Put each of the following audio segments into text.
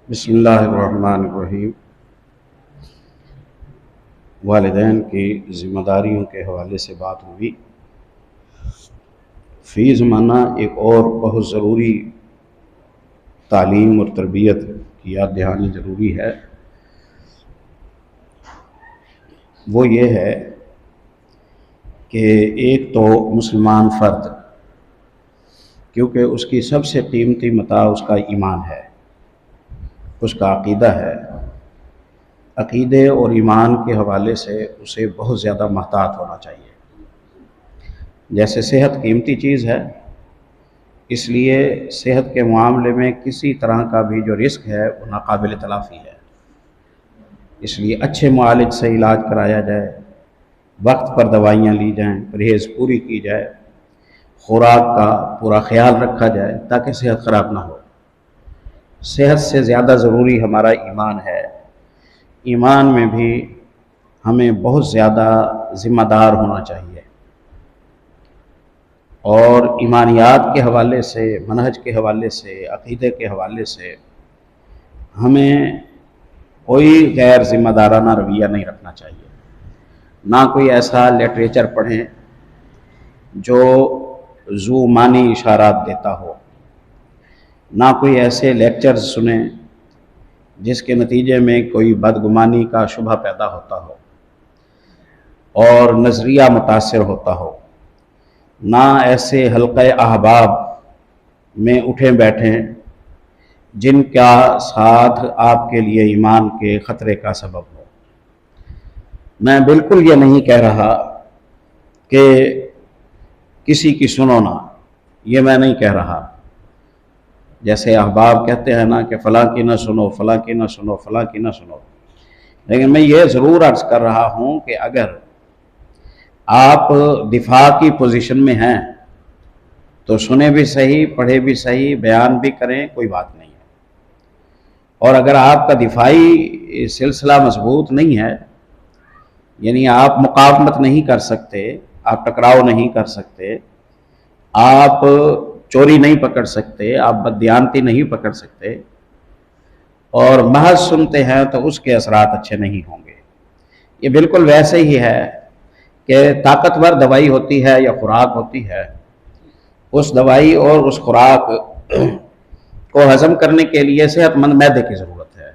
बिस्मिल्लाहिर्रहमानिर्रहीम। वालिदैन की ज़िम्मेदारियों के हवाले से बात हुई। फ़ी ज़माना एक और बहुत ज़रूरी तालीम और तरबियत की याद दहानी ज़रूरी है। वो ये है कि एक तो मुसलमान फ़र्द, क्योंकि उसकी सबसे कीमती मता उसका ईमान है, उसका अक़ीदा है। अक़ीदे और ईमान के हवाले से उसे बहुत ज़्यादा महतात होना चाहिए। जैसे सेहत कीमती चीज़ है, इसलिए सेहत के मामले में किसी तरह का भी जो रिस्क है वो नाकाबिल तलाफ़ी है। इसलिए अच्छे मुआलिज से इलाज कराया जाए, वक्त पर दवाइयाँ ली जाएँ, परहेज़ पूरी की जाए, खुराक का पूरा ख्याल रखा जाए ताकि सेहत ख़राब ना हो। सेहत से ज़्यादा ज़रूरी हमारा ईमान है। ईमान में भी हमें बहुत ज़्यादा ज़िम्मेदार होना चाहिए और ईमानियात के हवाले से, मनहज के हवाले से, अक़ीदे के हवाले से हमें कोई गैर ज़िम्मेदाराना रवैया नहीं रखना चाहिए। ना कोई ऐसा लिटरेचर पढ़ें जो ज़ुमानी इशारात देता हो, ना कोई ऐसे लेक्चर्स सुने जिसके नतीजे में कोई बदगुमानी का शुबा पैदा होता हो और नज़रिया मुतासिर होता हो। ना ऐसे हल्क़े अहबाब में उठें बैठें जिनका साथ आपके लिए ईमान के ख़तरे का सबब हो। मैं बिल्कुल ये नहीं कह रहा कि किसी की सुनो ना, ये मैं नहीं कह रहा। जैसे अहबाब कहते हैं ना कि फ़लाँ की ना सुनो, फ़लाँ की ना सुनो, फ़लाँ की ना सुनो, लेकिन मैं ये ज़रूर अर्ज़ कर रहा हूँ कि अगर आप दिफा की पोजीशन में हैं तो सुने भी सही, पढ़े भी सही, बयान भी करें, कोई बात नहीं है। और अगर आपका दिफाई सिलसिला मजबूत नहीं है, यानी आप मुकावमत नहीं कर सकते, आप टकराव नहीं कर सकते, आप चोरी नहीं पकड़ सकते, आप बददियानती नहीं पकड़ सकते और महज सुनते हैं तो उसके असरात अच्छे नहीं होंगे। ये बिल्कुल वैसे ही है कि ताकतवर दवाई होती है या खुराक होती है, उस दवाई और उस खुराक को हजम करने के लिए सेहतमंद मैदे की ज़रूरत है।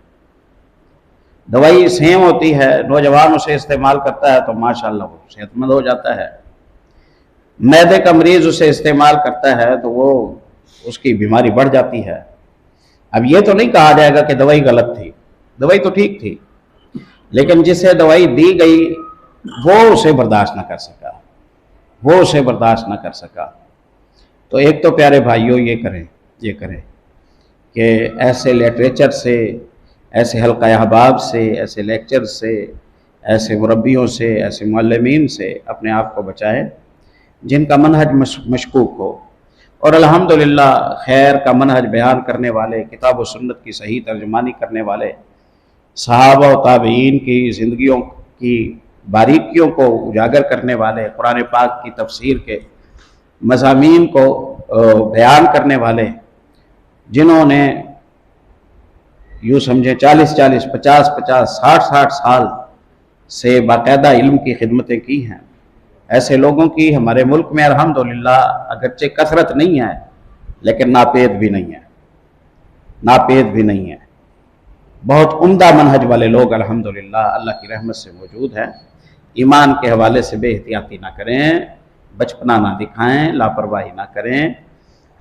दवाई सेम होती है, नौजवान उसे इस्तेमाल करता है तो माशाअल्लाह वो सेहतमंद हो जाता है। मैदे का मरीज़ उसे इस्तेमाल करता है तो वो उसकी बीमारी बढ़ जाती है। अब ये तो नहीं कहा जाएगा कि दवाई गलत थी, दवाई तो ठीक थी, लेकिन जिसे दवाई दी गई वो उसे बर्दाश्त न कर सका, वो उसे बर्दाश्त न कर सका। तो एक तो प्यारे भाइयों ये करें कि ऐसे लिटरेचर से, ऐसे हल्क़ा अहबाब से, ऐसे लेक्चर से, ऐसे मुरब्बियों से, ऐसे मुअल्लिमीन से अपने आप को बचाएं जिनका मनहज मशकूक हो। और अल्हम्दुलिल्लाह खैर का मनहज बयान करने वाले, किताब व सुन्नत की सही तर्जुमानी करने वाले, सहाबा व ताबईन की ज़िंदगियों की बारीकियों को उजागर करने वाले, कुरान पाक की तफसीर के मज़ामीन को बयान करने वाले, जिन्होंने यूँ समझें 40-40, 50-50, 60-60 साल से बाकायदा इल्म की खिदमतें की हैं, ऐसे लोगों की हमारे मुल्क में अल्हम्दुलिल्लाह अगरचे कसरत नहीं है लेकिन नापेद भी नहीं है, नापेद भी नहीं है। बहुत उम्दा मनहज वाले लोग अल्हम्दुलिल्लाह अल्लाह की रहमत से मौजूद हैं। ईमान के हवाले से बेहतियाती ना करें, बचपना ना दिखाएं, लापरवाही ना करें।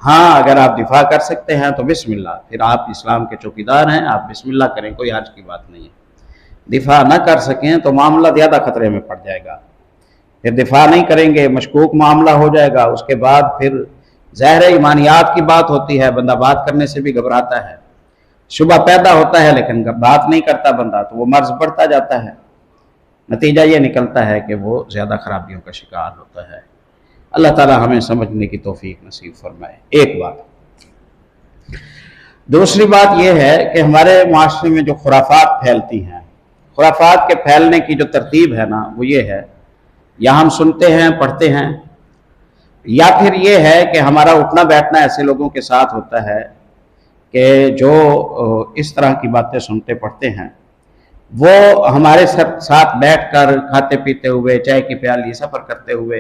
हाँ, अगर आप दिफा कर सकते हैं तो बिस्मिल्लाह, फिर आप इस्लाम के चौकीदार हैं, आप बिस्मिल्लाह करें, कोई हर्ज की बात नहीं है। दिफा ना कर सकें तो मामला ज़्यादा ख़तरे में पड़ जाएगा, फिर दिफा नहीं करेंगे, मशकूक मामला हो जाएगा। उसके बाद फिर ज़ाहिर ईमानियात की बात होती है, बंदा बात करने से भी घबराता है, शुबा पैदा होता है, लेकिन बात नहीं करता बंदा तो वो मर्ज बढ़ता जाता है। नतीजा ये निकलता है कि वो ज़्यादा खराबियों का शिकार होता है। अल्लाह ताला हमें समझने की तौफीक नसीब फरमाए। एक बात। दूसरी बात यह है कि हमारे माशरे में जो खुराफात फैलती हैं, खुराफात के फैलने की जो तरतीब है ना, वो ये है, या हम सुनते हैं, पढ़ते हैं, या फिर ये है कि हमारा उठना बैठना ऐसे लोगों के साथ होता है कि जो इस तरह की बातें सुनते पढ़ते हैं वो हमारे साथ बैठकर खाते पीते हुए, चाय की प्याली, सफ़र करते हुए,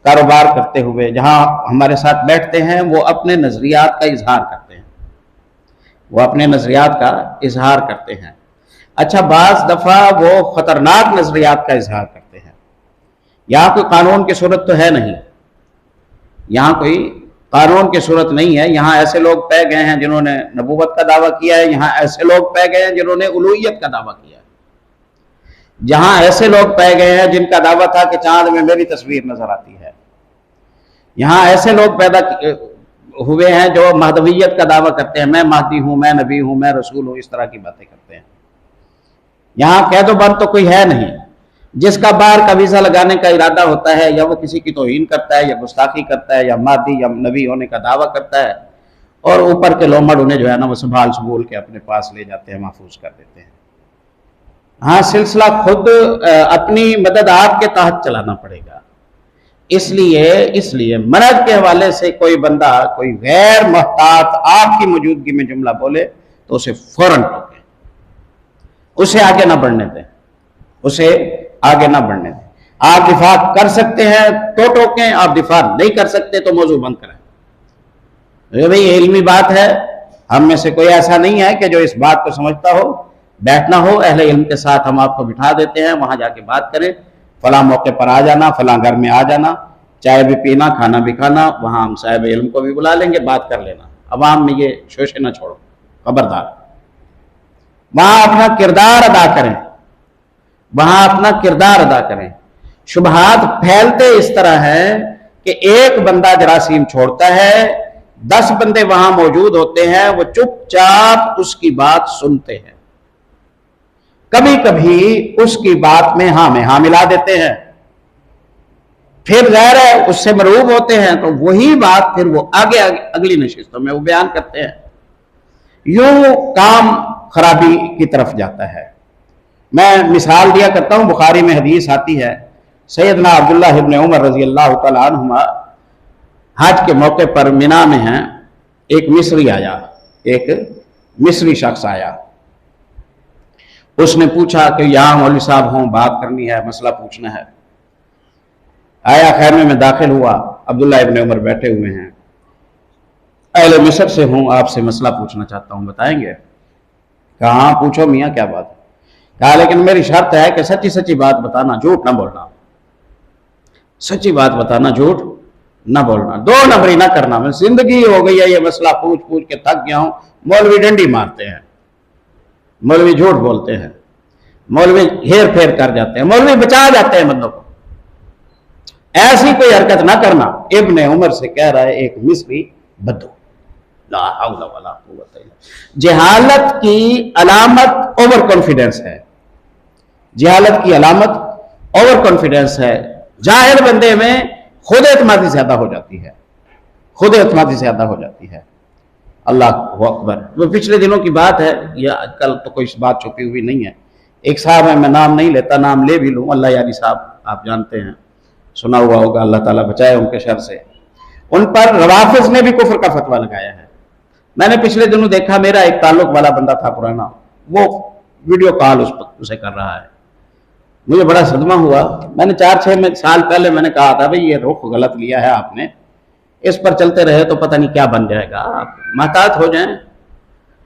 कारोबार करते हुए जहाँ हमारे साथ बैठते हैं वो अपने नज़रियात का इजहार करते हैं, वो अपने नज़रियात का इजहार करते हैं। अच्छा, बाज़ दफ़ा वो ख़तरनाक नज़रियात का इजहार करते हैं। यहाँ कोई कानून की सूरत तो है नहीं, यहाँ कोई कानून की सूरत नहीं है। यहाँ ऐसे लोग पाए गए हैं जिन्होंने नबूवत का दावा किया है, यहाँ ऐसे लोग पाए गए हैं जिन्होंने उलूहियत का दावा किया है, जहाँ ऐसे लोग पाए गए हैं जिनका दावा था कि चांद में मेरी तस्वीर नजर आती है, यहाँ ऐसे लोग पैदा हुए हैं जो महदवियत का दावा करते हैं, मैं महदी हूं, मैं नबी हूं, मैं रसूल हूं, इस तरह की बातें करते हैं। यहाँ कैदो बंद तो कोई है नहीं। जिसका बाहर का वीजा लगाने का इरादा होता है या वो किसी की तौहीन करता है या गुस्ताखी करता है या मादी या नबी होने का दावा करता है, और ऊपर के लोमड़ उन्हें जो है ना वो संभाल सबूल के अपने पास ले जाते हैं, महफूज कर देते हैं। हाँ, सिलसिला खुद अपनी मदद आपके तहत चलाना पड़ेगा। इसलिए मनहज के हवाले से कोई बंदा कोई गैर मोहतात आपकी मौजूदगी में जुमला बोले तो उसे फौरन टोके, उसे आगे ना बढ़ने दें, उसे आगे ना बढ़ने दें। आप दिफा कर सकते हैं तो टोकें, आप दिफा नहीं कर सकते तो मौजू बंद करें। भाई ये इल्मी बात है, हम में से कोई ऐसा नहीं है कि जो इस बात को समझता हो, बैठना हो अहले इल्म के साथ हम आपको बिठा देते हैं, वहां जाके बात करें, फला मौके पर आ जाना, फला घर में आ जाना, चाय भी पीना, खाना भी खाना, वहां हम साहिब इल्म को भी बुला लेंगे, बात कर लेना। अवाम में ये शोशे ना छोड़ो, खबरदार। वहां अपना किरदार अदा करें, वहां अपना किरदार अदा करें। शुबहात फैलते इस तरह है कि एक बंदा जरासीम छोड़ता है, 10 बंदे वहां मौजूद होते हैं, वो चुपचाप उसकी बात सुनते हैं, कभी कभी उसकी बात में हाँ मिला देते हैं, फिर ज़ाहिर है उससे मरूब होते हैं तो वही बात फिर वो आगे अगली नशिस्तों में वो बयान करते हैं। यूं काम खराबी की तरफ जाता है। मैं मिसाल दिया करता हूं, बुखारी में हदीस आती है, सैयदना अब्दुल्ला इब्न उमर रजी अल्लाह तआला अन्हुमा हज के मौके पर मिना में हैं, एक मिस्री आया, एक मिस्री शख्स आया, उसने पूछा कि यहाँ मौलवी साहब हों, बात करनी है, मसला पूछना है। आया, खैमे में दाखिल हुआ, अब्दुल्ला इब्न उमर बैठे हुए हैं, अहले मिस्र से हूँ, आपसे मसला पूछना चाहता हूँ, बताएंगे? कहा पूछो मियाँ, क्या बात? कहा लेकिन मेरी शर्त है कि सच्ची सच्ची बात बताना, झूठ ना बोलना, सच्ची बात बताना, झूठ ना बोलना, 2 नंबरी ना करना। मैं जिंदगी हो गई है ये मसला पूछ पूछ के थक गया हूं। मौलवी डंडी मारते हैं, मौलवी झूठ बोलते हैं, मौलवी हेर फेर कर जाते हैं, मौलवी बचा जाते हैं बंदों को। ऐसी कोई हरकत ना करना। इब्ने उमर से कह रहा है एक मिस्री बद्दू, ला हौला वला कुव्वता इल्ला। जहालत की अलामत ओवर कॉन्फिडेंस है, जहालत की अलामत ओवर कॉन्फिडेंस है। जाहिर बंदे में खुद एतमादी ज्यादा हो जाती है, खुद एतमादी ज्यादा हो जाती है। अल्लाह अकबर। वो पिछले दिनों की बात है, या कल तो कोई बात छुपी हुई नहीं है। एक साहब है, मैं नाम नहीं लेता, नाम ले भी लूँ, अल्लाह यारी साहब, आप जानते हैं, सुना हुआ होगा, अल्लाह ताला बचाए उनके शर से। उन पर रवाफिज ने भी कुफ्र का फतवा लगाया है। मैंने पिछले दिनों देखा, मेरा एक ताल्लुक वाला बंदा था पुराना, वो वीडियो कॉल उसे कर रहा है, मुझे बड़ा सदमा हुआ। मैंने 4-6 साल पहले मैंने कहा था भाई ये रुख गलत लिया है आपने, इस पर चलते रहे तो पता नहीं क्या बन जाएगा, आप महतात हो जाएं।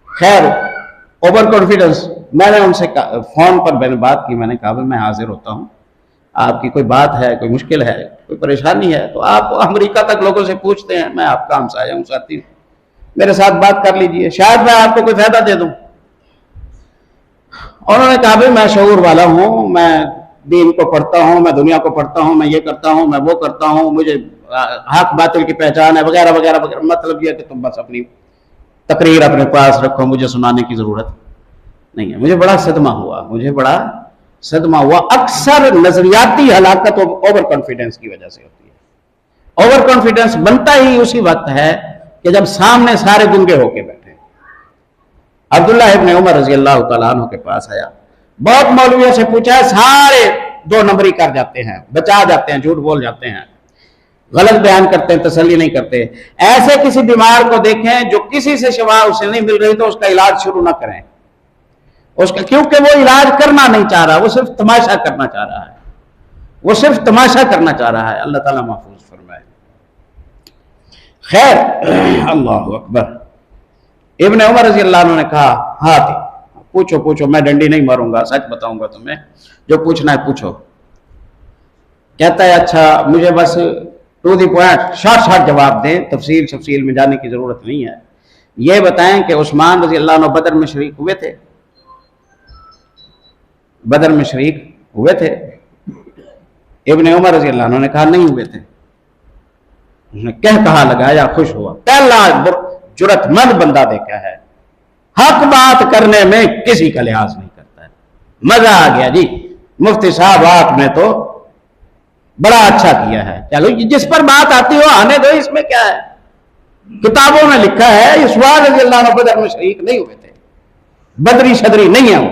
खैर, ओवर कॉन्फिडेंस। मैंने उनसे फोन पर मैंने बात की, मैंने कहा मैं हाजिर होता हूँ, आपकी कोई बात है, कोई मुश्किल है, कोई परेशानी है तो आप अमेरिका तक लोगों से पूछते हैं, मैं आपका हमसाया हूँ, साथी हूँ, मेरे साथ बात कर लीजिए, शायद मैं आपको कोई फायदा दे दूं। उन्होंने कहा भाई मैं शऊर वाला हूँ, मैं दीन को पढ़ता हूँ, मैं दुनिया को पढ़ता हूँ, मैं ये करता हूँ, मैं वो करता हूँ, मुझे हक बातिल की पहचान है, वगैरह वगैरह वगैरह। मतलब ये कि तुम बस अपनी तकरीर अपने पास रखो, मुझे सुनाने की जरूरत नहीं है। मुझे बड़ा सदमा हुआ, मुझे बड़ा सदमा हुआ। अक्सर नजरियाती हलाकत ओवर कॉन्फिडेंस की वजह से होती है। ओवर कॉन्फिडेंस बनता ही उसी वक्त है कि जब सामने सारे गुंगे होके बैठे। अब्दुल्लाह इब्न उमर रजी अल्लाह तआला अन्हु के पास आया, बहुत मौलवियों से पूछा है, सारे 2 नंबरी कर जाते हैं, बचा जाते हैं, झूठ बोल जाते हैं। गलत बयान करते हैं, तसल्ली नहीं करते। ऐसे किसी बीमार को देखें जो किसी से शिफा उसे नहीं मिल रही तो उसका इलाज शुरू ना करें उसका, क्योंकि वो इलाज करना नहीं चाह रहा, वो सिर्फ तमाशा करना चाह रहा है, वो सिर्फ तमाशा करना चाह रहा है। अल्लाह ताला महफूज फरमाए। खैर, अल्लाह अकबर। इब्ने उमर रज़ी अल्लाह अन्हु ने कहा, हाँ पूछो पूछो, मैं डंडी नहीं मारूंगा, सच बताऊंगा तुम्हें, जो पूछना है पूछो। कहता है अच्छा मुझे बस टू दी पॉइंट शॉर्ट जवाब दें, तफसील में जाने की जरूरत नहीं है। ये बताएं कि उस्मान रज़ी अल्लाह अन्हु बदर में शरीक हुए थे? बदर में शरीक हुए थे? इब्ने उमर रज़ी अल्लाह अन्हु ने कहा नहीं हुए थे। उसने कहा लगाया, खुश हुआ। पहला जुर्रतमंद बंदा देखा है, हक बात करने में किसी का लिहाज नहीं करता है। मजा आ गया जी, मुफ्ती साहब आपने तो बड़ा अच्छा किया है। चलो जिस पर बात आती हो आने दो, इसमें क्या है। किताबों में लिखा है उस्मान रज़ी अल्लाह अन्हु बदर में शरीक नहीं हुए थे, बदरी शदरी नहीं है वो।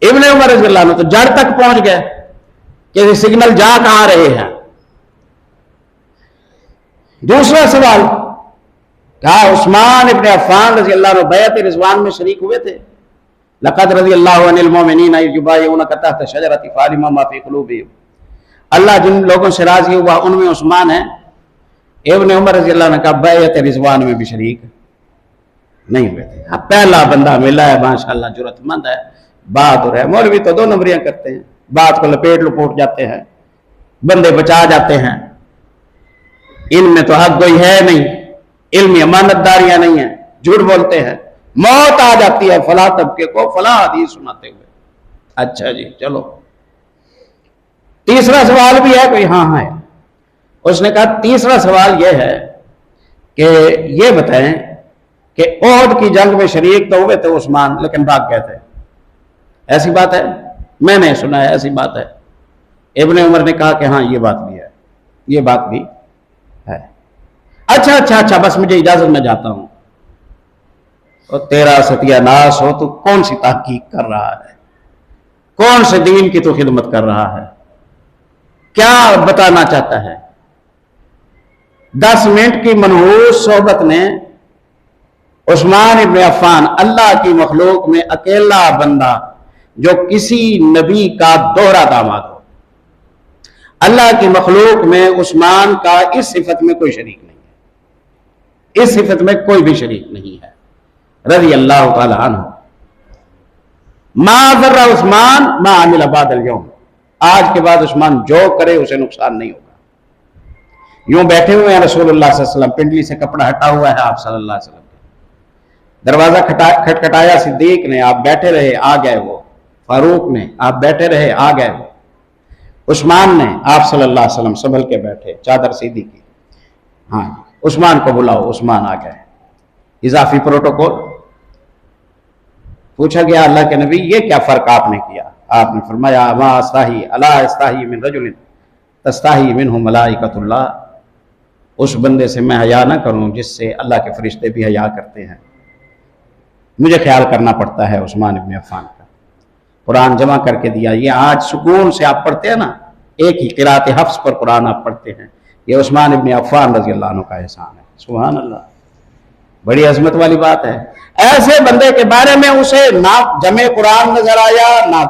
इब्ने उमर रज़ी अल्लाह अन्हु तो जड़ तक पहुंच गए कि सिग्नल जा कहां रहे हैं। दूसरा सवाल, कहा उस्मान इब्ने अफ़्फ़ान रज़ी अल्लाह अन्हु बैअत रिज़वान में शरीक हुए थे? लक़द रज़ियल्लाहु अनिल मोमिनीना इज़ युबायिऊनका तहत शजरति फ़अलिमा मा फ़ी क़ुलूबिहिम। अल्लाह जिन लोगों से राजी हुआ उनमें उस्मान है। इब्ने उमर रज़ी अल्लाह ने कहा बैअत रिज़वान में भी शरीक नहीं हुए थे। अब पहला बंदा मिला है, माशाअल्लाह जुर्रतमंद है, बहादुर है। मौलवी तो दो नंबरियां करते हैं, बात को लपेट लपोट जाते हैं, बंदे बचा जाते हैं। इनमें तो हक कोई है नहीं, इल्मी अमानतदारियां नहीं है, झूठ बोलते हैं। मौत आ जाती है फला तबके को फला हदीस सुनाते हुए। अच्छा जी चलो, तीसरा सवाल भी है कोई? हाँ है। उसने कहा तीसरा सवाल यह है कि ये बताएं कि ओहद की जंग में शरीक तो हुए थे उस्मान, लेकिन भाग गए थे, ऐसी बात है? मैंने सुना है ऐसी बात है। इब्ने उमर ने कहा कि हाँ ये बात भी है, ये बात भी है। अच्छा अच्छा अच्छा, बस मुझे इजाजत, में जाता हूं। तो तेरा सत्यानाश हो, तो कौन सी तहकीक कर रहा है, कौन से दीन की तो खिदमत कर रहा है, क्या बताना चाहता है? 10 मिनट की मनहूस सोहबत ने उस्मान इब्ने अफ़्फ़ान, अल्लाह की मखलूक में अकेला बंदा जो किसी नबी का दोहरा दामाद हो, अल्लाह की मखलूक में उस्मान का इस सिफत में कोई शरीक नहीं है, इस सिफत में कोई भी शरीक नहीं है, रज़ी अल्लाह ताला अन्हु। मा ज़र्रा उस्मान मा अमिल बादल यौम, आज के बाद उस्मान जो करे उसे नुकसान नहीं होगा। यूं बैठे हुए हैं रसूलुल्लाह सल्लल्लाहु अलैहि वसल्लम, पिंडली से कपड़ा हटा हुआ है आप सल्लल्लाहु अलैहि वसल्लम, दरवाजा खटखटाया सिद्दीक ने, आप बैठे रहे आ गए वो, फारूक ने, आप बैठे रहे आ गए वो, उस्मान ने, आप सल्लल्लाहु अलैहि वसल्लम संभल के बैठे, चादर सीधी की, हाँ उस्मान को बुलाओ, उस्मान आ गए। इजाफी प्रोटोकॉल। पूछा गया अल्लाह के नबी ये क्या फर्क आपने किया? आपने फरमाया मा अस्ताही अला अस्ताही मिन रजुलिन तस्ताही मिनहु मलाइकतुल्लाह, उस बंदे से मैं हया ना करूं जिससे अल्लाह के फरिश्ते भी हया करते हैं। मुझे ख्याल करना पड़ता है उस्मान इब्ने अफ़्फ़ान का। कुरान जमा करके दिया, ये आज सुकून से आप पढ़ते हैं ना, एक ही क़िराअत हफ्स पर कुरान आप पढ़ते हैं, ये उस्मान इब्ने अफ़्फ़ान रज़ी अल्लाह अन्हु का एहसान है। सुभान अल्लाह, बड़ी अजमत वाली बात है। ऐसे बंदे के बारे में उसे ना जमे कुरान नजर आया, ना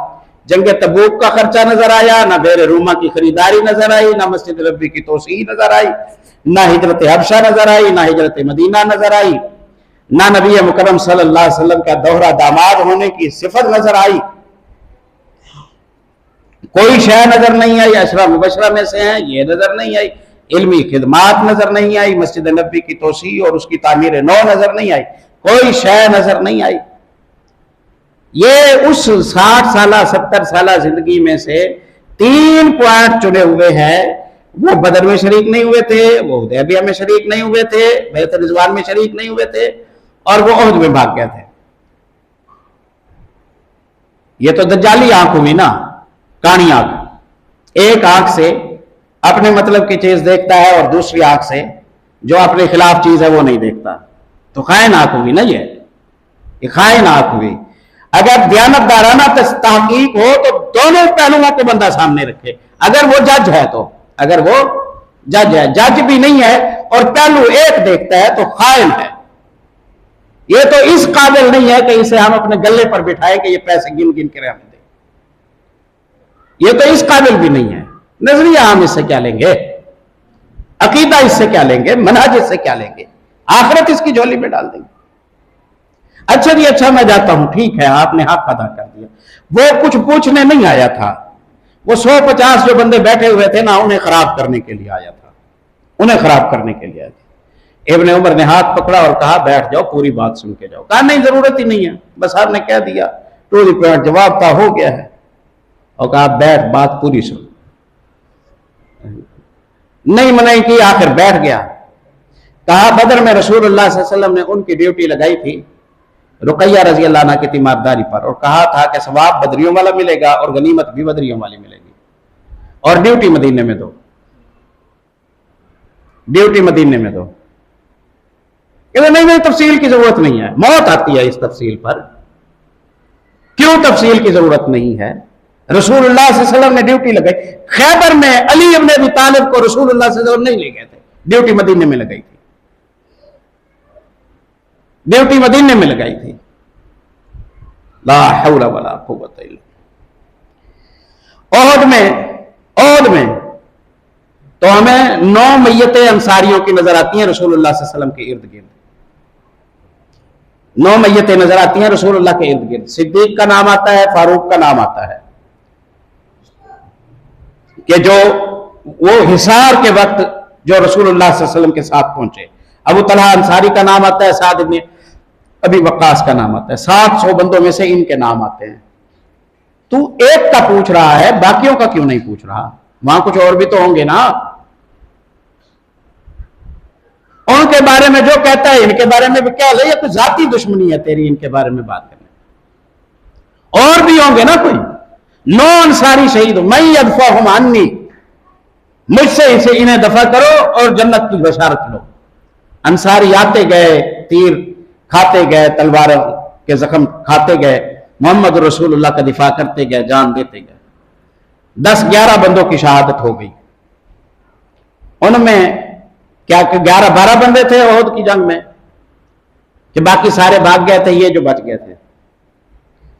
जंग तबूक का खर्चा नजर आया, ना बेर रूमा की खरीदारी नजर आई, ना मस्जिद नबी की तोसी नजर आई, ना हिजरत हबशा नजर आई, ना हिजरत मदीना नजर आई, ना नबी मुकर्रम सल्लल्लाहु अलैहि वसल्लम का दोहरा दामाद होने की सिफत नजर आई, कोई शय नजर नहीं आई। अशरा मुबशरा में से है, ये नजर नहीं आई। इल्मी खिदमात नजर नहीं आई, मस्जिद नबी की तोसी और उसकी तामीर नौ नजर नहीं आई, कोई शय नजर नहीं आई। ये उस 60 साल 70 साल जिंदगी में से 3 पॉइंट चुने हुए हैं। वो बदर में शरीक नहीं हुए थे, वो हुदैबिया में शरीक नहीं हुए थे, बैत रिज़वान में शरीक नहीं हुए थे, और वो ओहद में भाग गए थे। ये तो दज्जाली आंख हुई ना, कानी आंख। एक आंख से अपने मतलब की चीज देखता है और दूसरी आंख से जो अपने खिलाफ चीज है वो नहीं देखता, तो खाइन आंख हुई ना, ये खाइन आंख हुई। अगर दयानतदाराना तहकीक हो तो दोनों पहलुओं को बंदा सामने रखे। अगर वो जज है तो, अगर वो जज है, जज भी नहीं है और पहलू एक देखता है तो खाइन है। ये तो इस काबिल नहीं है कि इसे हम अपने गले पर बिठाए कि ये पैसे गिन गिन के हमें दे। ये तो इस काबिल भी नहीं है। नजरिया हम इससे क्या लेंगे, अकीदा इससे क्या लेंगे, मनहज इससे क्या लेंगे, आखिरत इसकी झोली में डाल देंगे। अच्छा जी, अच्छा मैं जाता हूं, ठीक है, आपने हक अदा कर दिया। वो कुछ पूछने नहीं आया था, वो 150 जो बंदे बैठे हुए थे ना, उन्हें खराब करने के लिए आया था, उन्हें खराब करने के लिए आया था। इब्ने उमर ने हाथ पकड़ा और कहा बैठ जाओ, पूरी बात सुन के जाओ। कहा नहीं, जरूरत ही नहीं है, बस आपने कह दिया, टू द पॉइंट, जवाब था, हो गया है। और कहा बैठ, बात पूरी सुन। नहीं मनाई की, आखिर बैठ गया। कहा बदर में रसूलुल्लाह सल्लल्लाहु अलैहि वसल्लम ने उनकी ड्यूटी लगाई थी रुकैया रजी अल्लाह अन्हा की तीमारदारी पर, और कहा था कि सवाब बदरियों वाला मिलेगा और गनीमत भी बदरियों वाली मिलेगी, और ड्यूटी मदीने में दो, ड्यूटी मदीने में दो। नहीं नहीं, तफसील की जरूरत नहीं है, मौत आती है इस तफसील पर। क्यों तफसील की जरूरत नहीं है? रसूलुल्लाह सल्लल्लाहु अलैहि वसल्लम ने ड्यूटी लगाई। खैबर में अली इब्न अबी तालिब को रसूलुल्लाह सल्लल्लाहु अलैहि वसल्लम नहीं ले गए थे, ड्यूटी मदीने में लगाई थी, ड्यूटी मदीने में लगाई थी। ला हौला वला कुव्वता इल्ला। ओहद में तो हमें 9 मैयतें अंसारियों की नजर आती हैं रसूलुल्लाह सल्लल्लाहु अलैहि वसल्लम के इर्द गिर्द। 9 मैयतें नजर आती हैं रसूलुल्लाह के इर्द गिर्द। सिद्दीक का नाम आता है, फारूक का नाम आता है, कि जो वो हिसार के वक्त जो रसूलुल्लाह सल्लल्लाहु अलैहि वसल्लम के साथ पहुंचे। अबू तलहा अंसारी का नाम आता है, साद इब्न अबी वक्कास का नाम आता है। 700 बंदों में से इनके नाम आते हैं। तू एक का पूछ रहा है, बाकियों का क्यों नहीं पूछ रहा? वहां कुछ और भी तो होंगे ना। उनके बारे में जो कहता है इनके बारे में भी क्या है? ये कुछ जाती दुश्मनी है तेरी इनके बारे में बात करने। और भी होंगे ना कोई। 9 अंसारी शहीद, मैं यदफाहुम अन्नी, मुझसे इसे इन्हें दफा करो और जन्नत की बशारत लो। अंसारी आते गए, तीर खाते गए, तलवारों के जख्म खाते गए, मोहम्मद रसूलुल्लाह का दिफा करते गए, जान देते गए। 10-11 बंदों की शहादत हो गई। उनमें क्या 11-12 बंदे थे ओहद की जंग में, कि बाकी सारे भाग गए थे, ये जो बच गए थे।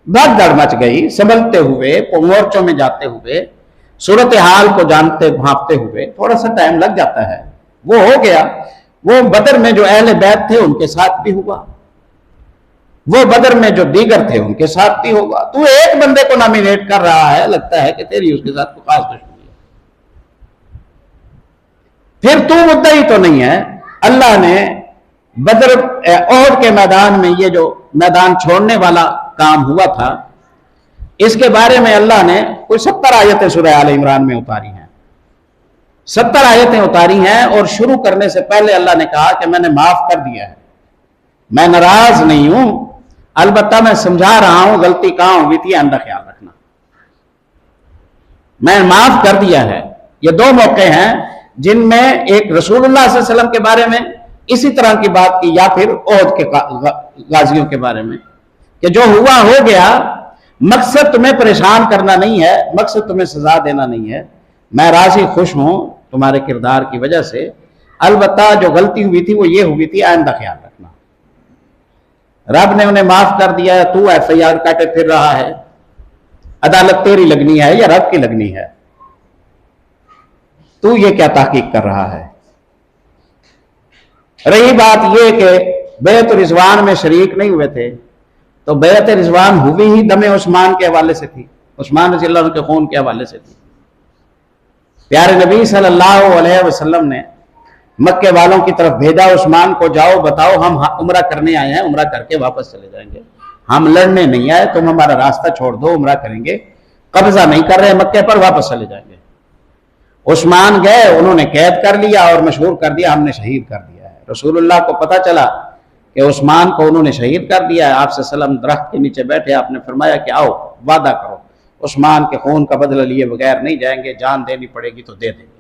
भगदड़ मच गई, संभलते हुए, मोर्चों में जाते हुए, सूरत हाल को जानते भांपते हुए थोड़ा सा टाइम लग जाता है। वो हो गया। वो बदर में जो अहले बैत थे उनके साथ भी हुआ, वो बदर में जो दीगर थे उनके साथ भी होगा। तू एक बंदे को नॉमिनेट कर रहा है, लगता है कि तेरी उसके साथ कोई खास दुश्मनी है। फिर तू मुद्दई तो नहीं है। अल्लाह ने बदर ओहद के मैदान में ये जो मैदान छोड़ने वाला काम हुआ था, इसके बारे में अल्लाह ने कोई 70 आयतें सूरह आल इमरान में उतारी हैं। 70 आयतें उतारी हैं, और शुरू करने से पहले अल्लाह ने कहा कि मैंने माफ कर दिया है, मैं नाराज नहीं हूं, अलबत्ता मैं समझा रहा हूं गलती कहां हुई थी, अंदर ख्याल रखना, मैं माफ कर दिया है। ये 2 मौके हैं जिनमें एक रसूलुल्लाह सल्लल्लाहु अलैहि वसल्लम के बारे में इसी तरह की बात की, या फिर ओहद के गाजियों के बारे में, कि जो हुआ हो गया, मकसद तुम्हें परेशान करना नहीं है, मकसद तुम्हें सजा देना नहीं है, मैं राजी खुश हूं तुम्हारे किरदार की वजह से, अलबत्ता जो गलती हुई थी वो ये हुई थी, आइंदा ख्याल रखना। रब ने उन्हें माफ कर दिया है। तू FIR काटे फिर रहा है, अदालत तेरी लगनी है या रब की लगनी है? तू ये क्या तहकीक कर रहा है? रही बात ये कि बैत रिजवान में शरीक नहीं हुए थे, तो बैत रिजवान हुई ही दमे उस्मान के हवाले से थी, उस्मान रज़ी अल्लाह अन्हु के खून के हवाले से थी। प्यारे नबी सल्लल्लाहु अलैहि वसल्लम ने मक्के वालों की तरफ भेजा उस्मान को, जाओ बताओ हम उम्रा करने आए हैं, उम्रा करके वापस चले जाएंगे, हम लड़ने नहीं आए, तुम हमारा रास्ता छोड़ दो, उम्रा करेंगे, कब्जा नहीं कर रहे मक्के पर, वापस चले जाएंगे। उस्मान गए, उन्होंने कैद कर लिया और मशहूर कर दिया हमने शहीद कर दिया है। रसूलुल्लाह को पता चला कि उस्मान को उन्होंने शहीद कर दिया है। आप सल्लम दरख्त के नीचे बैठे, आपने फरमाया कि आओ वादा करो, उस्मान के खून का बदला लिए बगैर नहीं जाएंगे, जान देनी पड़ेगी तो दे देंगे।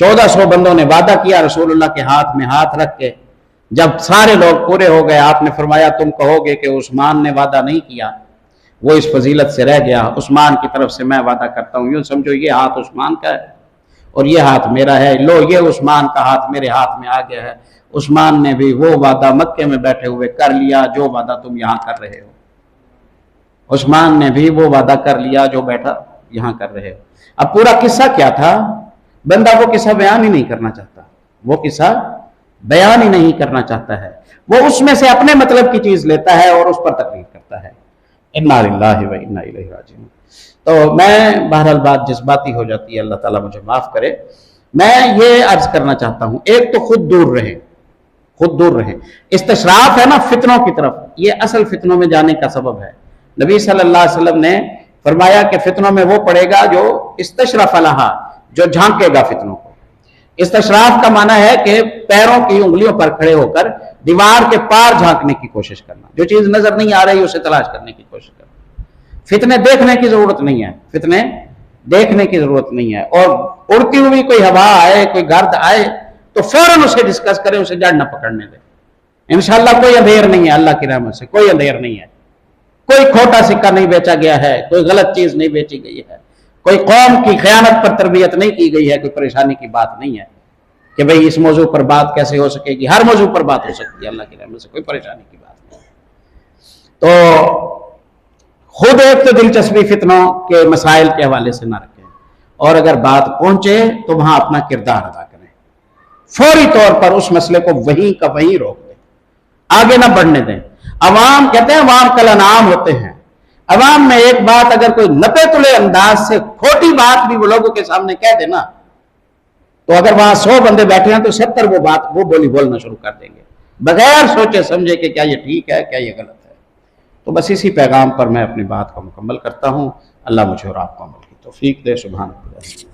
1400 बंदों ने वादा किया, रसूलुल्लाह के हाथ में हाथ रख के जब सारे लोग पूरे हो गए, आपने फरमाया तुम कहोगे कि उस्मान ने वादा नहीं किया, वो इस फजीलत से रह गया, उस्मान की तरफ से मैं वादा करता हूँ, यूँ समझो ये हाथ उस्मान का है और ये हाथ मेरा है, लो ये उस्मान का हाथ मेरे हाथ में आ गया है। उस्मान ने भी वो वादा मक्के में बैठे हुए कर लिया जो वादा तुम यहाँ कर रहे हो। उस्मान ने भी वो वादा कर लिया जो बैठा यहाँ कर रहे हो। अब पूरा किस्सा क्या था, बंदा वो किस्सा बयान ही नहीं करना चाहता, वो किस्सा बयान ही नहीं करना चाहता है, वो उसमें से अपने मतलब की चीज लेता है और उस पर तकलीफ करता है। इन्ना लिल्लाहि व इन्ना इलैहि राजिऊन। तो मैं बहरहाल बात जज्बाती हो जाती है, अल्लाह ताला मुझे माफ करे। मैं ये अर्ज करना चाहता हूं, एक तो खुद दूर रहें, खुद दूर रहें। इस्तशराफ है ना फितनों की तरफ, ये असल फितनों में जाने का सबब है। नबी सल्लल्लाहु अलैहि वसल्लम ने फरमाया कि फितनों में वो पड़ेगा जो इस्तशरफ अलहा, जो झांकेगा फितनों को। इस्तशराफ का माना है कि पैरों की उंगलियों पर खड़े होकर दीवार के पार झांकने की कोशिश करना, जो चीज नजर नहीं आ रही उसे तलाश करने की कोशिश करना। फितने देखने की जरूरत नहीं है, फितने देखने की जरूरत नहीं है। और उड़ती हुई कोई हवा आए, कोई गर्द आए तो फौरन उसे डिस्कस करें, उसे जड़ न पकड़ने दे। इंशाल्लाह कोई अंधेर नहीं है, अल्लाह की रहमत से कोई अंधेर नहीं है, कोई खोटा सिक्का नहीं बेचा गया है, कोई गलत चीज नहीं बेची गई है, कोई कौम की खयानत पर तरबियत नहीं की गई है, कोई परेशानी की बात नहीं है कि भाई इस मौजू पर बात कैसे हो सकेगी। हर मौजू पर बात हो सकती है, अल्लाह की रहमत से कोई परेशानी की बात नहीं। तो खुद एक तो दिलचस्पी फितनों के मसाइल के हवाले से ना रखें, और अगर बात पहुंचे तो वहां अपना किरदार अदा करें, फौरी तौर पर उस मसले को वहीं का वहीं रोक दें, आगे ना बढ़ने दें। अवाम कहते हैं अवाम कल अनाम होते हैं, अवाम में एक बात अगर कोई नपे तुले अंदाज से खोटी बात भी वो लोगों के सामने कह देना, तो अगर वहां 100 बंदे बैठे हैं तो 70 वो बोली बोलना शुरू कर देंगे, बगैर सोचे समझे कि क्या ये ठीक है, क्या ये गलत है। तो बस इसी पैगाम पर मैं अपनी बात को मुकम्मल करता हूँ। अल्लाह मुझे और आपको अमल की तौफीक दे। सुभान अल्लाह।